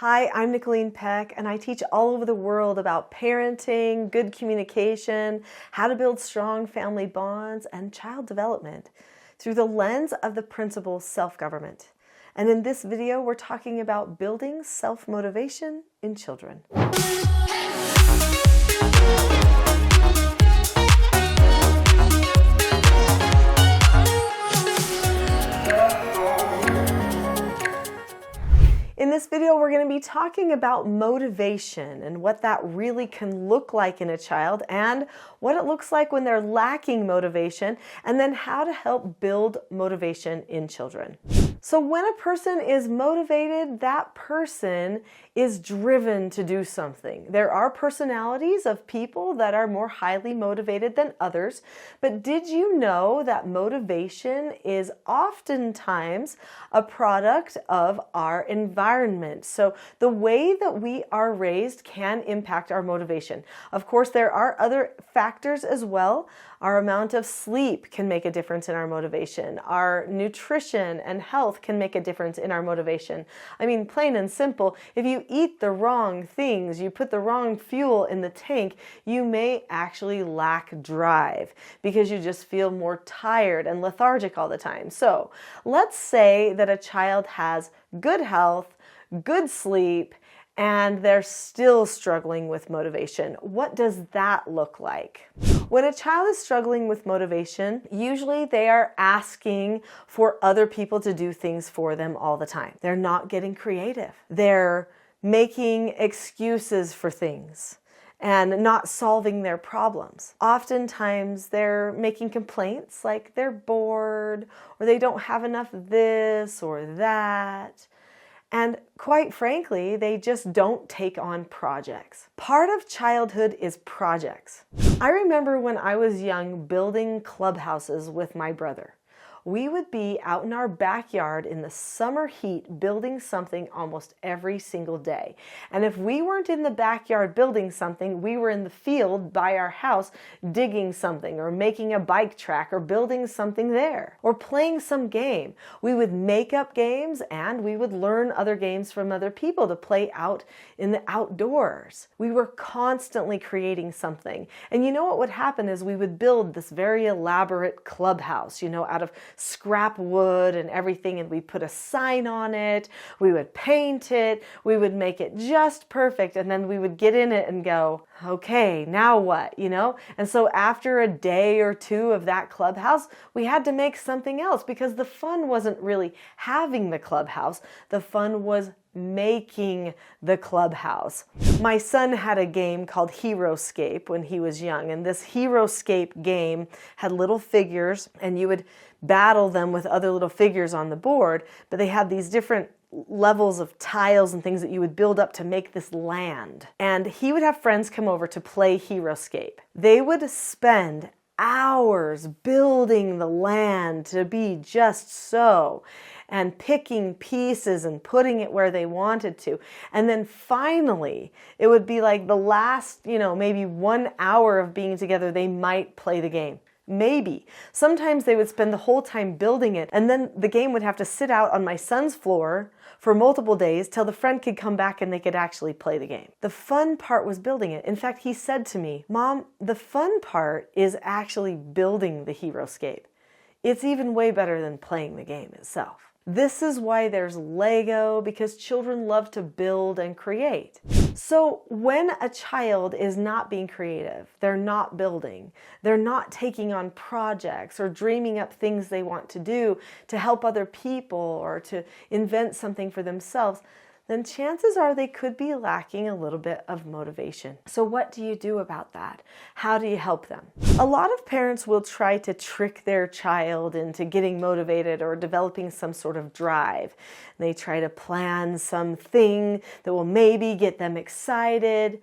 Hi, I'm Nicholeen Peck, and I teach all over the world about parenting, good communication, how to build strong family bonds, and child development through the lens of the principle self-government. And in this video, we're talking about building self-motivation in children. In this video, we're going to be talking about motivation and what that really can look like in a child and what it looks like when they're lacking motivation, and then how to help build motivation in children. So when a person is motivated, that person is driven to do something. There are personalities of people that are more highly motivated than others, but did you know that motivation is oftentimes a product of our environment? So the way that we are raised can impact our motivation. Of course, there are other factors as well. Our amount of sleep can make a difference in our motivation. Our nutrition and health can make a difference in our motivation. I mean, plain and simple, if you eat the wrong things, you put the wrong fuel in the tank, you may actually lack drive because you just feel more tired and lethargic all the time. So let's say that a child has good health, good sleep, and they're still struggling with motivation. What does that look like? When a child is struggling with motivation, usually they are asking for other people to do things for them all the time. They're not getting creative. They're making excuses for things and not solving their problems. Oftentimes they're making complaints like they're bored or they don't have enough of this or that. And quite frankly, they just don't take on projects. Part of childhood is projects. I remember when I was young building clubhouses with my brother. We would be out in our backyard in the summer heat building something almost every single day. And if we weren't in the backyard building something, we were in the field by our house digging something or making a bike track or building something there or playing some game. We would make up games and we would learn other games from other people to play out in the outdoors. We were constantly creating something. And you know what would happen is we would build this very elaborate clubhouse, out of scrap wood and everything, and we put a sign on it, we would paint it, we would make it just perfect, and then we would get in it and go, okay, now what, And so after a day or two of that clubhouse, we had to make something else because the fun wasn't really having the clubhouse, the fun was making the clubhouse. My son had a game called Heroscape when he was young, and this Heroscape game had little figures, and you would battle them with other little figures on the board, but they had these different levels of tiles and things that you would build up to make this land. And he would have friends come over to play Heroscape. They would spend hours building the land to be just so, and picking pieces and putting it where they wanted to. And then finally, it would be like the last, maybe 1 hour of being together, they might play the game. Maybe. Sometimes they would spend the whole time building it, and then the game would have to sit out on my son's floor for multiple days till the friend could come back and they could actually play the game. The fun part was building it. In fact, he said to me, "Mom, the fun part is actually building the Heroscape. It's even way better than playing the game itself." This is why there's Lego, because children love to build and create. So when a child is not being creative, they're not building, they're not taking on projects or dreaming up things they want to do to help other people or to invent something for themselves, then chances are they could be lacking a little bit of motivation. So what do you do about that? How do you help them? A lot of parents will try to trick their child into getting motivated or developing some sort of drive. They try to plan something that will maybe get them excited.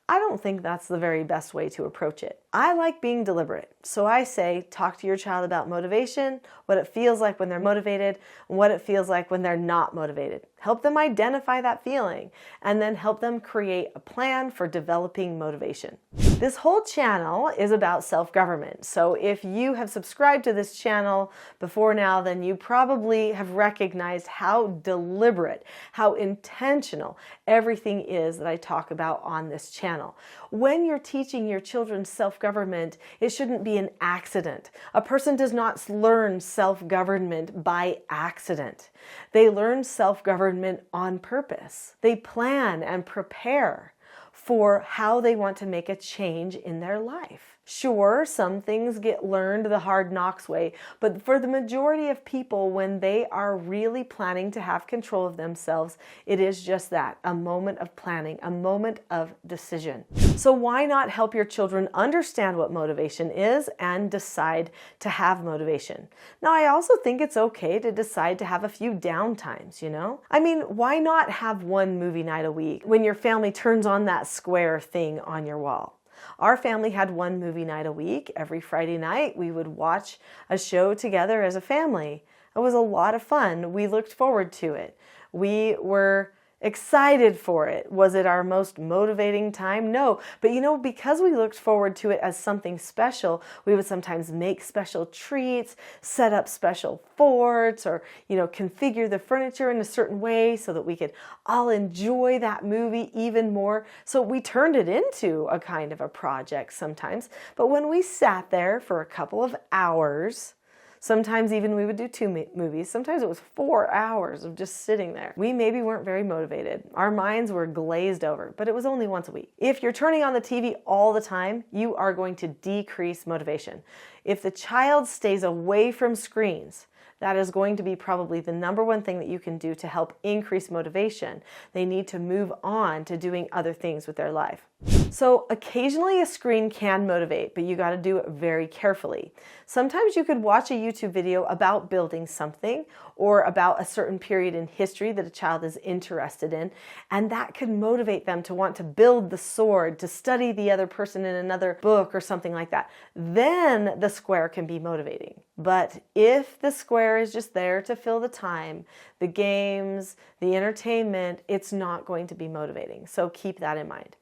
I don't think that's the very best way to approach it. I like being deliberate. So I say, talk to your child about motivation, what it feels like when they're motivated, and what it feels like when they're not motivated. Help them identify that feeling, and then help them create a plan for developing motivation. This whole channel is about self-government. So if you have subscribed to this channel before now, then you probably have recognized how deliberate, how intentional everything is that I talk about on this channel. When you're teaching your children self-government, it shouldn't be an accident. A person does not learn self-government by accident. They learn self-government on purpose. They plan and prepare for how they want to make a change in their life. Sure, some things get learned the hard knocks way, but for the majority of people, when they are really planning to have control of themselves, it is just that, a moment of planning, a moment of decision. So why not help your children understand what motivation is and decide to have motivation? Now, I also think it's okay to decide to have a few downtimes, you know? I mean, why not have one movie night a week when your family turns on that square thing on your wall? Our family had one movie night a week. Every Friday night, we would watch a show together as a family. It was a lot of fun. We looked forward to it. We were excited for it. Was it our most motivating time? No. But you know, because we looked forward to it as something special, we would sometimes make special treats, set up special forts, or, configure the furniture in a certain way so that we could all enjoy that movie even more. So we turned it into a kind of a project sometimes. But when we sat there for a couple of hours, sometimes even we would do 2 movies. Sometimes it was 4 hours of just sitting there. We maybe weren't very motivated. Our minds were glazed over, but it was only once a week. If you're turning on the TV all the time, you are going to decrease motivation. If the child stays away from screens, that is going to be probably the number one thing that you can do to help increase motivation. They need to move on to doing other things with their life. So occasionally a screen can motivate, but you got to do it very carefully. Sometimes you could watch a YouTube video about building something or about a certain period in history that a child is interested in, and that could motivate them to want to build the sword, to study the other person in another book or something like that. Then the square can be motivating. But if the square is just there to fill the time, the games, the entertainment, it's not going to be motivating. So keep that in mind.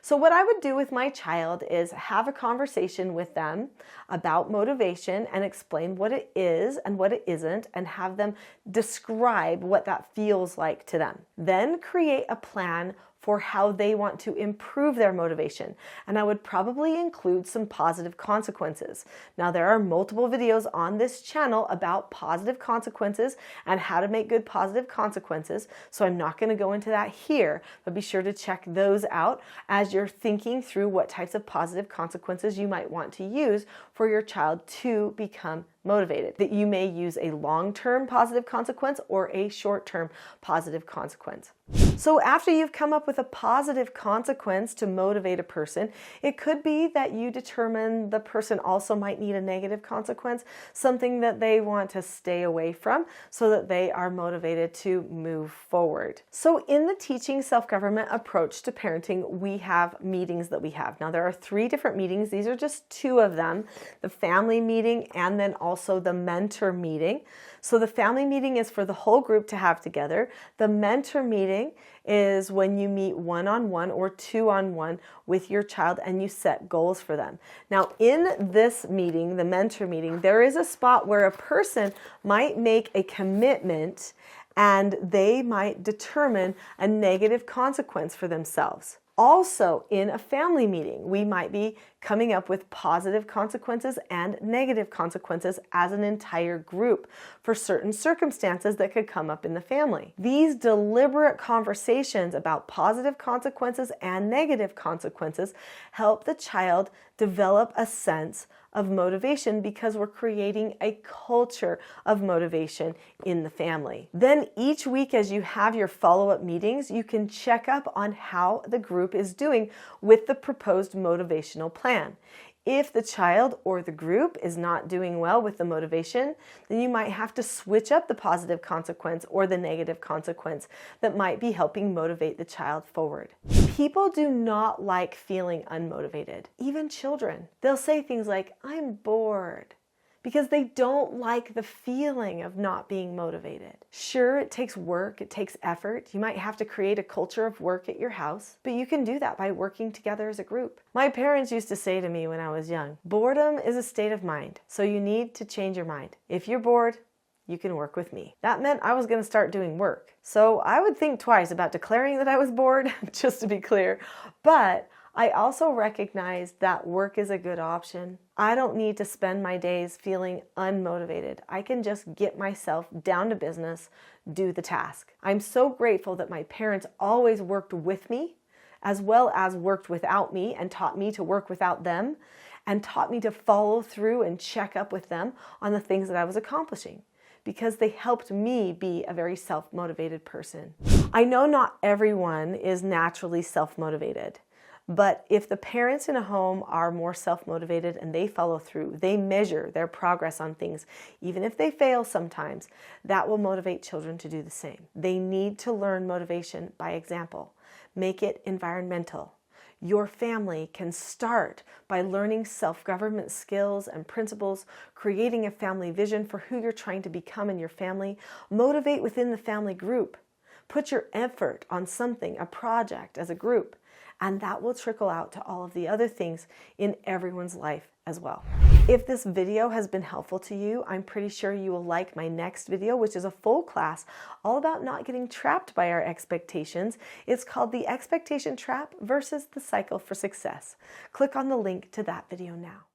So what I would do with my child is have a conversation with them about motivation and explain what it is and what it isn't, and have them describe what that feels like to them. Then create a plan for how they want to improve their motivation. And I would probably include some positive consequences. Now, there are multiple videos on this channel about positive consequences and how to make good positive consequences. So I'm not going to go into that here, but be sure to check those out as you're thinking through what types of positive consequences you might want to use for your child to become motivated. That you may use a long-term positive consequence or a short-term positive consequence. So after you've come up with a positive consequence to motivate a person, it could be that you determine the person also might need a negative consequence, something that they want to stay away from so that they are motivated to move forward. So in the teaching self-government approach to parenting, we have meetings that we have. Now there are 3 different meetings. These are just 2 of them, the family meeting and then also the mentor meeting. So the family meeting is for the whole group to have together. The mentor meeting is when you meet one-on-one or 2-on-1 with your child and you set goals for them. Now in this meeting, the mentor meeting, there is a spot where a person might make a commitment and they might determine a negative consequence for themselves. Also, in a family meeting, we might be coming up with positive consequences and negative consequences as an entire group for certain circumstances that could come up in the family. These deliberate conversations about positive consequences and negative consequences help the child develop a sense of motivation because we're creating a culture of motivation in the family. Then each week as you have your follow-up meetings, you can check up on how the group is doing with the proposed motivational plan. If the child or the group is not doing well with the motivation, then you might have to switch up the positive consequence or the negative consequence that might be helping motivate the child forward. People do not like feeling unmotivated, even children. They'll say things like, "I'm bored," because they don't like the feeling of not being motivated. Sure, it takes work, it takes effort. You might have to create a culture of work at your house, but you can do that by working together as a group. My parents used to say to me when I was young, boredom is a state of mind, so you need to change your mind. If you're bored, you can work with me. That meant I was going to start doing work. So I would think twice about declaring that I was bored, just to be clear. But I also recognize that work is a good option. I don't need to spend my days feeling unmotivated. I can just get myself down to business, do the task. I'm so grateful that my parents always worked with me, as well as worked without me and taught me to work without them, and taught me to follow through and check up with them on the things that I was accomplishing, because they helped me be a very self-motivated person. I know not everyone is naturally self-motivated, but if the parents in a home are more self-motivated and they follow through, they measure their progress on things, even if they fail sometimes, that will motivate children to do the same. They need to learn motivation by example. Make it environmental. Your family can start by learning self-government skills and principles, creating a family vision for who you're trying to become in your family. Motivate within the family group. Put your effort on something, a project as a group, and that will trickle out to all of the other things in everyone's life as well. If this video has been helpful to you, I'm pretty sure you will like my next video, which is a full class all about not getting trapped by our expectations. It's called The Expectation Trap versus the Cycle for Success. Click on the link to that video now.